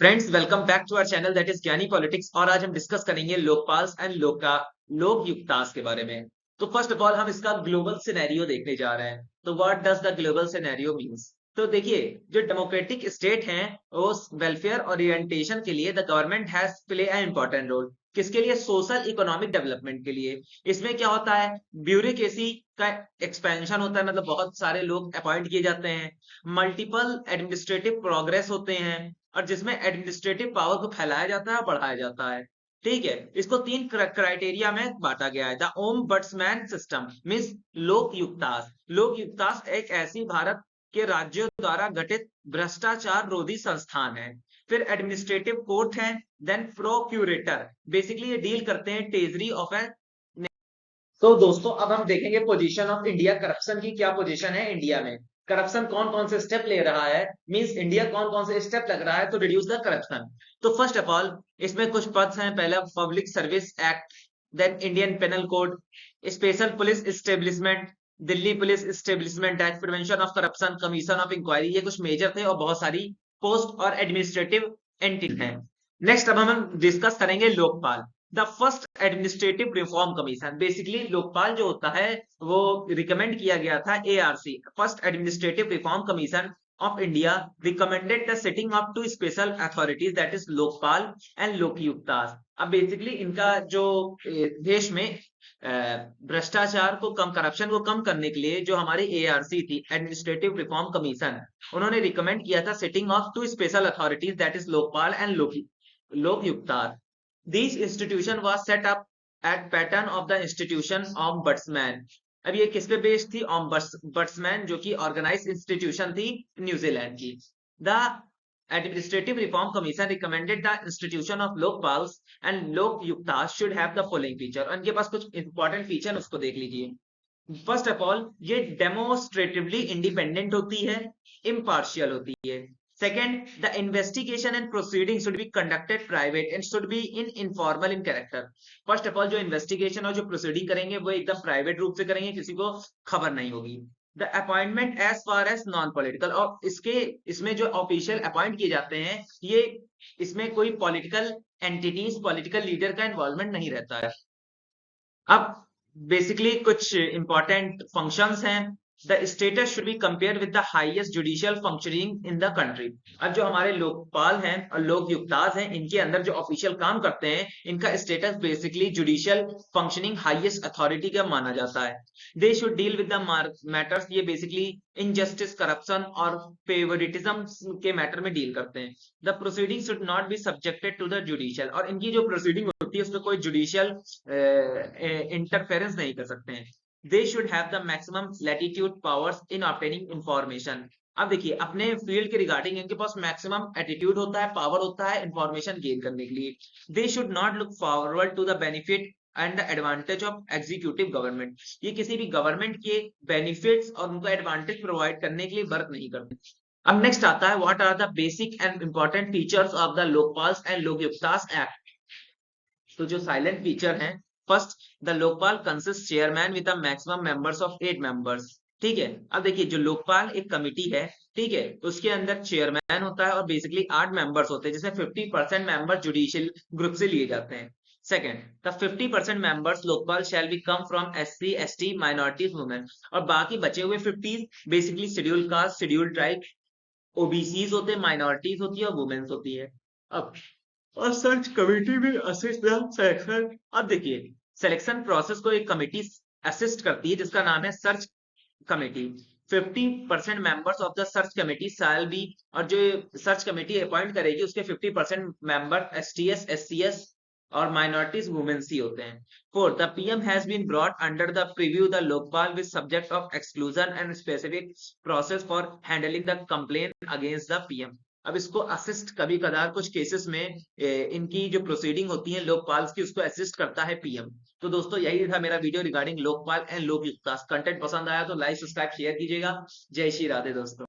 Friends, welcome back to our channel that is Gyani politics. और आज हम डिस्कस करेंगे लोकपाल एंड लोकयुक्तास के बारे में। तो फर्स्ट ऑफ ऑल हम इसका ग्लोबल सिनेरियो देखने जा रहे हैं। तो what does the global scenario means? तो देखिए, जो डेमोक्रेटिक स्टेट हैं वो वेलफेयर ओरिएंटेशन के लिए the government has play an important role. किसके लिए? सोशल इकोनॉमिक डेवलपमेंट के लिए। इसमें क्या होता है? ब्यूरोक्रेसी का एक्सपेंशन होता है, मतलब बहुत सारे लोग अपॉइंट किए जाते हैं। मल्टीपल एडमिनिस्ट्रेटिव प्रोग्रेस होते हैं, और जिसमें एडमिनिस्ट्रेटिव पावर को फैलाया जाता है, बढ़ाया जाता है। ठीक है, इसको तीन क्राइटेरिया में बांटा गया है। The ombudsman system means Lokayuktas. Lokayuktas एक ऐसी भारत के राज्यों द्वारा गठित भ्रष्टाचार रोधी संस्थान है। फिर एडमिनिस्ट्रेटिव कोर्ट है। देन प्रोक्यूरेटर, बेसिकली ये डील करते हैं ट्रेजरी ऑफ ए। तो दोस्तों, अब हम देखेंगे पोजीशन ऑफ इंडिया। करप्शन की क्या पोजीशन है इंडिया में? करप्शन कौन कौन से स्टेप ले रहा है, मींस इंडिया कौन कौन से स्टेप लग रहा है तो रिड्यूस द करप्शन। तो फर्स्ट ऑफ ऑल इसमें कुछ पद हैं। पहला public service act, then Indian penal code, special police establishment, Delhi police establishment act, prevention of corruption, commission of inquiry. ये कुछ मेजर थे और बहुत सारी पोस्ट और एडमिनिस्ट्रेटिव एंटिटी हैं। नेक्स्ट अब हम डिस्कस करेंगे Lokpal, the first administrative reform commission. Basically Lokpal जो होता है वो रिकमेंड किया गया था ARC, first administrative reform commission of India recommended the setting of two special authorities that is Lokpal and Lokayuktas. अब बेसिकली इनका जो देश में भ्रष्टाचार को कम, करप्शन को कम करने के लिए जो हमारी एआरसी थी, एडमिनिस्ट्रेटिव रिफॉर्म कमीशन, उन्होंने रिकमेंड किया था setting of two special authorities that is Lokpal and Lokayuktas. This institution was set up at pattern of the institution ombudsman। अब ये किस पे बेस्ड थी? ombudsman, जो कि ऑर्गेनाइज इंस्टीट्यूशन थी न्यूजीलैंड की। The administrative reform commission recommended the institution of Lokpals and Lokayuktas should have the following feature. उनके पास कुछ इंपॉर्टेंट फीचर, उसको देख लीजिए। फर्स्ट ऑफ ऑल, ये डेमोस्ट्रेटिवली इंडिपेंडेंट होती है, इम्पार्शियल होती है। Second, the investigation and proceedings should be conducted private and should be informal in character। First of all, जो investigation और जो proceeding करेंगे वो एकदम private रूप से करेंगे, किसी को खबर नहीं होगी। The appointment as far as non-political, और इसमें जो official appoint किए जाते हैं, ये इसमें कोई political entities, political leader का involvement नहीं रहता है। अब बेसिकली कुछ इंपॉर्टेंट फंक्शंस हैं। The status should be compare with the highest judicial functioning in the country. अब जो हमारे लोकपाल हैं और लोकयुक्तास हैं, इनके अंदर जो ऑफिशियल काम करते हैं, इनका status basically judicial functioning highest authority का माना जाता है। They should deal with the matters, ये बेसिकली इनजस्टिस, करप्शन और फेवरिटिज्म के मैटर में डील करते हैं। The proceeding should not be subjected to the judicial, और इनकी जो प्रोसीडिंग होती है उसमें कोई जुडिशियल इंटरफेरेंस नहीं कर सकते हैं। They should have the maximum latitude powers in obtaining information. अब देखिए, अपने फील्ड के रिगार्डिंग इनके पास मैक्सिमम एटीट्यूड होता है, पावर होता है इंफॉर्मेशन गेन करने के लिए। They should not look forward to the benefit and the advantage of executive government. ये किसी भी गवर्नमेंट के बेनिफिट्स और उनको एडवांटेज प्रोवाइड करने के लिए वर्क नहीं करते। अब नेक्स्ट आता है, what are the basic and important features of the Lokpal and Lokayuktas act. तो जो साइलेंट फीचर हैं, first, the Lokpal consist chairman with maximum members of 8 members. ठीक है, अब देखिए जो लोकपाल एक कमिटी है, ठीक है, उसके अंदर चेयरमैन होता है और बेसिकली 8 मेंबर्स होते हैं, जिसमें 50% मेंबर जुडिशियल ग्रुप से लिए जाते हैं। Second, the 50% members Lokpal shall be come from SC ST minorities women, और बाकी बचे हुए 50 basically schedule caste, schedule tribe, OBCs होते हैं, माइनॉरिटीज होती है और वुमेन्स होती है। अब और सर्च कमेटी में असिस्ट द सिलेक्शन। अब देखिए, सिलेक्शन प्रोसेस को एक कमेटी असिस्ट करती है जिसका नाम है search committee. 50% members of the search committee shall be, और जो सर्च कमेटी अपॉइंट करेगी उसके 50% मेंबर STS SCS और माइनॉरिटीज वुमेन्स ही होते हैं। Fourth, the PM has been brought under the preview the Lokpal with subject of exclusion and specific process for handling the complaint against the PM। अब इसको assist कभी कदार कुछ केसेस में इनकी जो प्रोसीडिंग होती है लोकपाल की, उसको असिस्ट करता है PM। तो दोस्तों, यही था मेरा video regarding Lokpal and Lokayuktas. Content पसंद आया तो लाइक, सब्सक्राइब, शेयर कीजिएगा। जय श्री राधे दोस्तों।